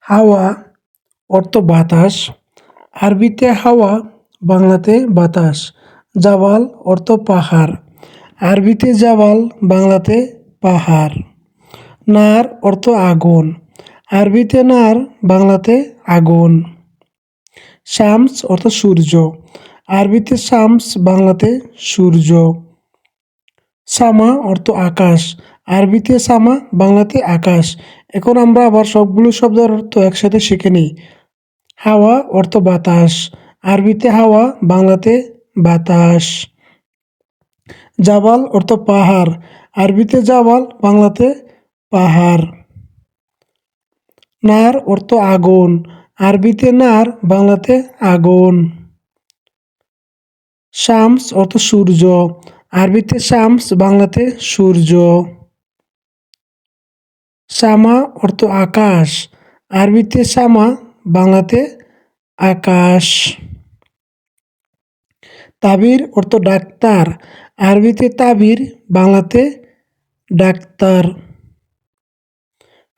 হাওয়া অর্থ বাতাস, আরবিতে হাওয়া, বাংলাতে বাতাস। জাবাল অর্থ পাহাড়, আরবিতে জাবাল, বাংলাতে পাহাড়। নার অর্থ আগুন, আরবিতে নার, বাংলাতে আগুন। শামস অর্থ সূর্য, আরবিতে শামস, বাংলাতে সূর্য। সামা অর্থ আকাশ, আরবিতে সামা, বাংলাতে আকাশ। এখন আমরা আবার সবগুলো শব্দের অর্থ একসাথে শিখে নিই। হাওয়া অর্থ বাতাস, আরবিতে হাওয়া, বাংলাতে বাতাস। জাবাল অর্থ পাহাড়, আরবিতে জাবাল, বাংলাতে পাহাড়। নার অর্থ আগুন, আরবিতে নার, বাংলাতে আগুন। শামস অর্থ সূর্য, আরবিতে শামস, বাংলাতে সূর্য। সামা অর্থ আকাশ, আরবিতে সামা, বাংলাতে আকাশ। তাবির অর্থ ডাক্তার, আরবিতে তাবির, বাংলাতে ডাক্তার।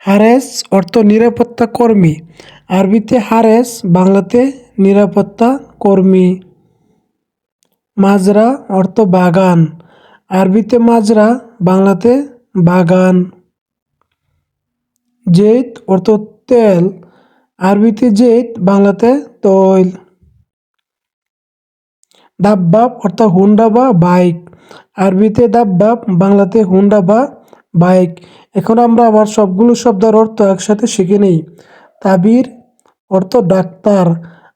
হারেস অর্থ নিরাপত্তা কর্মী, আরবিতে হারেস, বাংলাতে নিরাপত্তা কর্মী। মাজরা অর্থ বাগান, আরবিতে মাজরা, বাংলাতে বাগান। জেইত অর্থ তেল, আরবিতে জেইত, বাংলাতে তৈল। দাব্বাব অর্থ হুন্ডা বা বাইক, আরবিতে দাব্বাব, বাংলাতে হুন্ডা বা বাইক। এখন আমরা আবার সবগুলো শব্দের অর্থ একসাথে শিখে নিই। তাবির অর্থ ডাক্তার,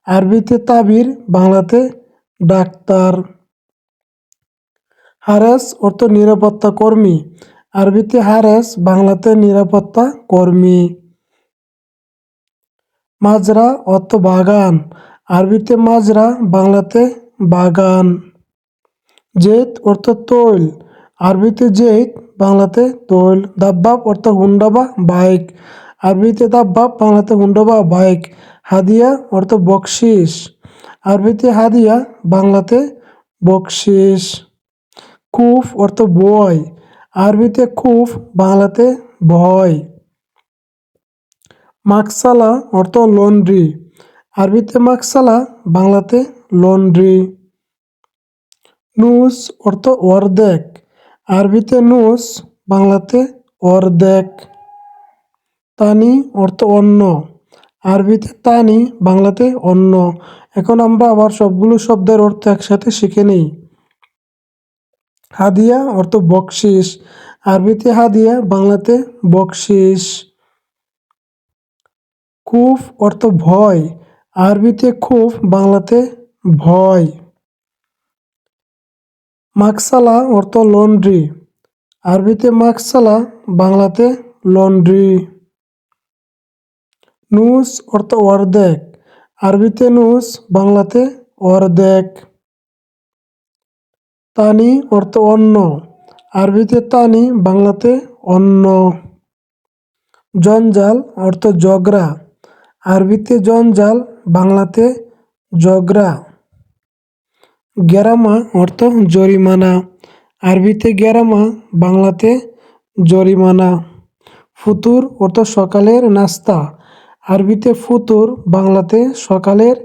আরবিতে তাবির, বাংলাতে ডাক্তার। হারেস অর্থ নিরাপত্তা কর্মী, আরবিতে হারেস, বাংলাতে নিরাপত্তা কর্মী। মাজরা অর্থ বাগান, আরবিতে মাজরা, বাংলাতে বাগান। জেত অর্থ তৈল, আরবিতে জেত, বাংলাতে তৈল। দাব্বাব অর্থ হুন্ডা বা বাইক, আরবিতে দাব্বাব, বাংলাতে হুন্ডা বা বাইক। হাদিয়া অর্থ বকশিস, আরবিতে হাদিয়া, বাংলাতে বকশিস। কুফ অর্থ বই, আরবিতে কুফ, বাংলাতে ভয়। মাকসালা অর্থ লন্ড্রি, আরবিতে মাকসালা, বাংলাতে লন্ড্রি। নুস অর্থ অর্ধেক, আরবিতে নুস, বাংলাতে অর্ধেক। তানি অর্থ অন্ন, আরবিতে তানি, বাংলাতে অন্ন। এখন আমরা আবার সবগুলো শব্দের অর্থ একসাথে শিখে নিই। হাদিয়া অর্থ বকশিস, আরবিতে হাদিয়া, বাংলাতে বকশিস। খুফ অর্থ ভয়, আরবিতে খুফ, বাংলাতে ভয়। মাকসালা অর্থ লন্ড্রি, আরবিতে মাকসালা, বাংলাতে লন্ড্রি। নুস অর্থ অর্ধেক, আরবিতে নুস, বাংলাতে অর্ধেক। তানি অর্থ অন্ন, আরবিতে তানি, বাংলাতে অন্ন। জঞ্জাল অর্থ ঝগড়া, আরবিতে জঞ্জাল, বাংলাতে ঝগড়া। গেরামা অর্থ জরিমানা, আরবিতে গেরামা, বাংলাতে জরিমানা। ফুতুর অর্থ সকালের নাস্তা, আরবিতে ফুতুর, বাংলাতে সকালের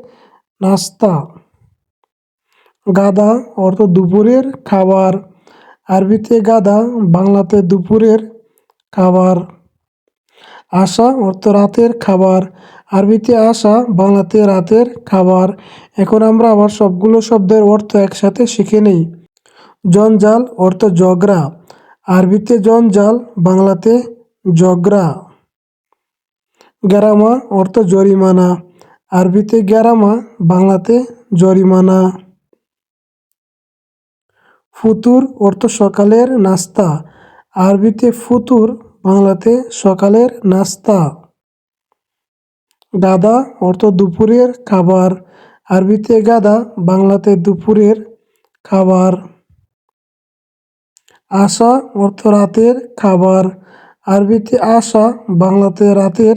নাস্তা। গাদা অর্থ দুপুরের খাবার, আরবিতে গাদা, বাংলাতে দুপুরের খাবার। আশা অর্থ রাতের খাবার, আরবিতে আশা, বাংলাতে রাতের খাবার। এখন আমরা আবার সবগুলো শব্দের অর্থ একসাথে শিখে নিই। জঞ্জাল অর্থ ঝগড়া, আরবিতে জঞ্জাল, বাংলাতে ঝগড়া। গেরামা অর্থ জরিমানা, আরবিতে গেরামা, বাংলাতে জরিমানা। ফুতুর অর্থ সকালের নাস্তা, আরবিতে ফুতুর, বাংলাতে সকালের নাস্তা। গাদা অর্থ দুপুরের খাবার, আরবিতে গাদা, বাংলাতে দুপুরের খাবার। আশা অর্থ রাতের খাবার, আরবিতে আশা, বাংলাতে রাতের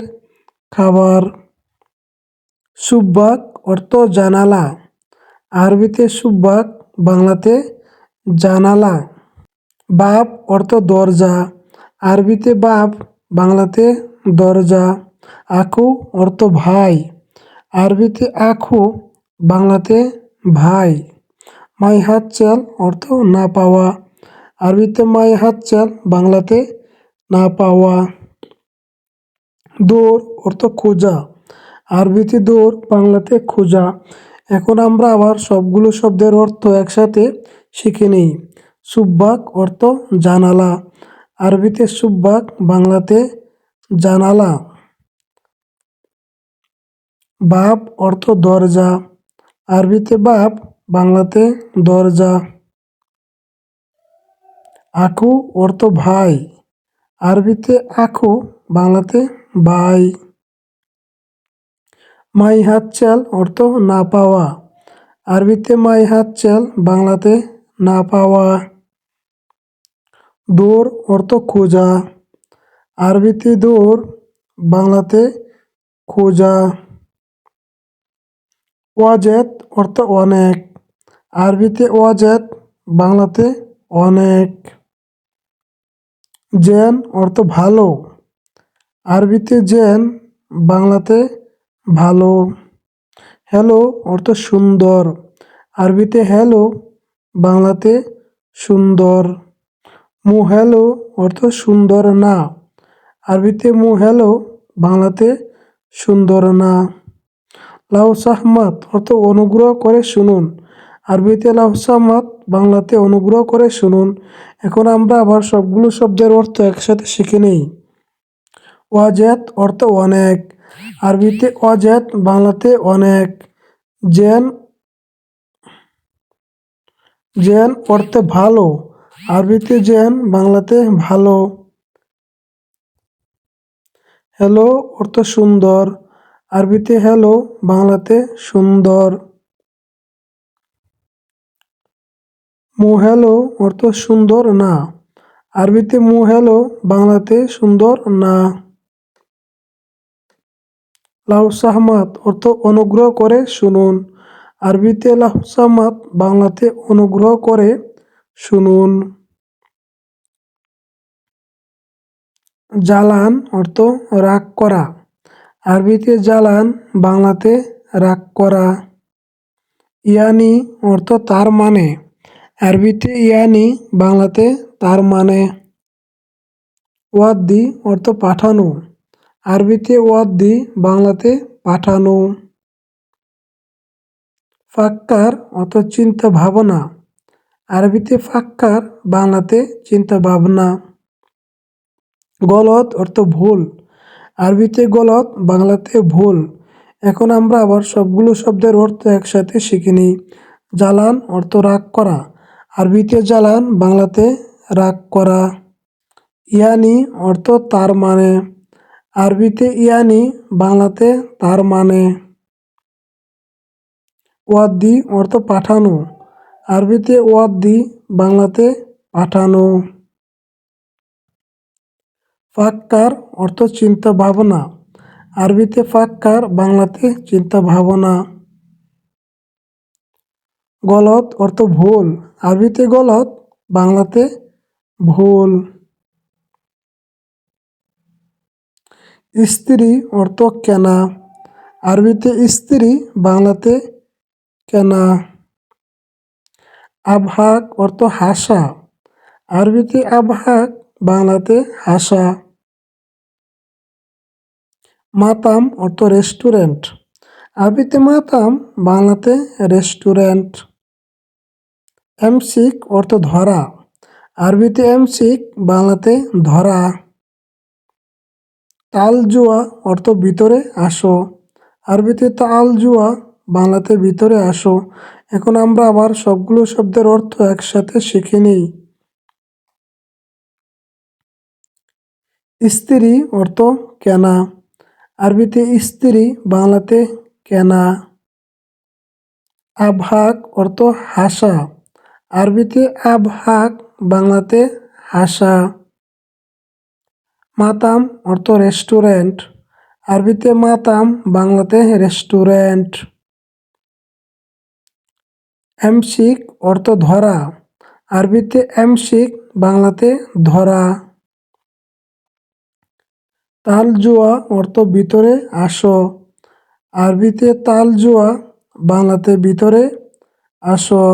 খাবার। সুব্বাক অর্থ জানালা, আরবিতে সুব্বাক, বাংলাতে জানালা। বাব অর্থ দরজা, আরবিতে বাব, বাংলাতে দরজা। আখু অর্থ ভাই, আরবিতে আখু, বাংলাতে ভাই। মাই হাত চাল অর্থ না পাওয়া, আরবিতে মাই হাত চাল, বাংলাতে না পাওয়া। দৌড় অর্থ খোঁজা, আরবিতে দৌড়, বাংলাতে খোঁজা। এখন আমরা আবার সবগুলো শব্দের অর্থ একসাথে শিখে নিই। সুব্বাক অর্থ জানালা, আরবিতে সুব্বাক, বাংলাতে জানালা। বাপ অর্থ দরজা, আরবিতে বাপ, বাংলাতে দরজা। আখু অর্থ ভাই, আরবিতে আখু, বাংলাতে ভাই। মাই হাত চাল অর্থ না পাওয়া, আরবিতে মাই হাত চাল, বাংলাতে না পাওয়া। দৌড় অর্থ খোঁজা, আরবিতে দৌড়, বাংলাতে খোঁজা। ওয়াজেদ অর্থ অনেক, আরবিতে ওয়াজেদ, বাংলাতে অনেক। জেন অর্থ ভালো, আরবিতে জেন, বাংলাতে ভালো। হ্যালো অর্থ সুন্দর, আরবিতে হ্যালো, বাংলাতে সুন্দর। মু হ্যালো অর্থ সুন্দর না, আরবিতে মু হ্যালো, বাংলাতে সুন্দর না। লাউ সাহমাত অর্থ অনুগ্রহ করে শুনুন, আরবিতে লাউ সাহমাত, বাংলাতে অনুগ্রহ করে শুনুন। এখন আমরা আবার সবগুলো শব্দের অর্থ একসাথে শিখে নিই। ওয়াজেদ অর্থ অনেক, আরবিতে ওয়াজেদ, বাংলাতে অনেক। জেন জেন অর্থ ভালো, আরবিতে জেন, বাংলাতে ভালো। হ্যালো অর্থ সুন্দর, আরবিতে হ্যালো, বাংলাতে সুন্দর। মু হ্যালো অর্থ সুন্দর না, আরবিতে মু হ্যালো, বাংলাতে সুন্দর না। লাউ সাহমাত অর্থ অনুগ্রহ করে শুনুন, আরবিতে লাউ সাহমাত, বাংলাতে অনুগ্রহ করে শুনুন। জ্বালান অর্থ রাগ করা, আরবিতে জ্বালান, বাংলাতে রাগ করা। ইয়ানি অর্থ তার মানে, আরবিতে ইয়ানি, বাংলাতে তার মানে। ওয়াদ্দি অর্থ পাঠানো, আরবিতে ওয়াদ্দি, বাংলাতে পাঠানো। ফাক্কার অর্থ চিন্তা ভাবনা, আরবিতে ফাক্কার, বাংলাতে চিন্তা ভাবনা। গলত অর্থ ভুল, আরবিতে গলত, বাংলাতে ভুল। এখন আমরা আবার সবগুলো শব্দের অর্থ একসাথে শিখে নিই। জ্বালান অর্থ রাগ করা, আরবিতে জ্বালান, বাংলাতে রাগ করা। ইয়ানি অর্থ তার মানে, আরবিতে ইয়ানি, বাংলাতে তার মানে। ওয়াদ্দি অর্থ পাঠানো, আরবিতে ওয়াদ্দি, বাংলাতে পাঠানো। ফাক্কার অর্থ চিন্তা ভাবনা, আরবিতে ফাক্কার, বাংলাতে চিন্তা ভাবনা। গলত অর্থ ভুল, আরবিতে গলত, বাংলাতে ভুল। স্ত্রী অর্থ কেনা, আরবিতে স্ত্রী, বাংলাতে কেনা। আবহাক অর্থ হাসা, আরবিতে আবহাক, বাংলাতে হাসা। মাতাম অর্থ রেস্টুরেন্ট, আরবিতে মাতাম, বাংলাতে রেস্টুরেন্ট। এমসিক অর্থ ধরা, আরবিতে এমসিক, বাংলাতে ধরা। তাল জুয়া অর্থ ভিতরে আসো, আরবিতে তাল জুয়া, বাংলাতে ভিতরে আসো। এখন আমরা আবার সবগুলো শব্দের অর্থ একসাথে শিখে নিই। স্ত্রী অর্থ কেনা, আরবিতে স্ত্রী, বাংলাতে কেনা। আবহাক অর্থ হাসা, আরবিতে আবহাক, বাংলাতে হাসা। মাতাম অর্থ রেস্টুরেন্ট, আরবিতে মাতাম, বাংলাতে রেস্টুরেন্ট। এমসিক অর্থ ধরা, আরবিতে এমসিক, বাংলাতে ধরা। তাল জোয়া অর্থ ভিতরে আসো। আরবিতে তাল জোয়া, বাংলাতে ভিতরে আসো।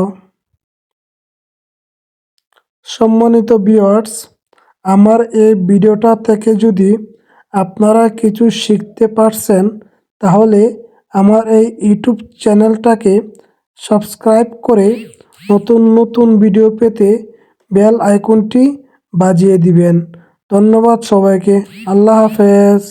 সম্মানিত ভিউয়ার্স, আমার এই ভিডিওটা থেকে যদি আপনারা কিছু শিখতে পারছেন, তাহলে আমার এই ইউটিউব চ্যানেলটাকে সাবস্ক্রাইব করে নতুন নতুন ভিডিও পেতে বেল আইকনটি বাজিয়ে দিবেন। ধন্যবাদ সবাইকে। আল্লাহ হাফেজ।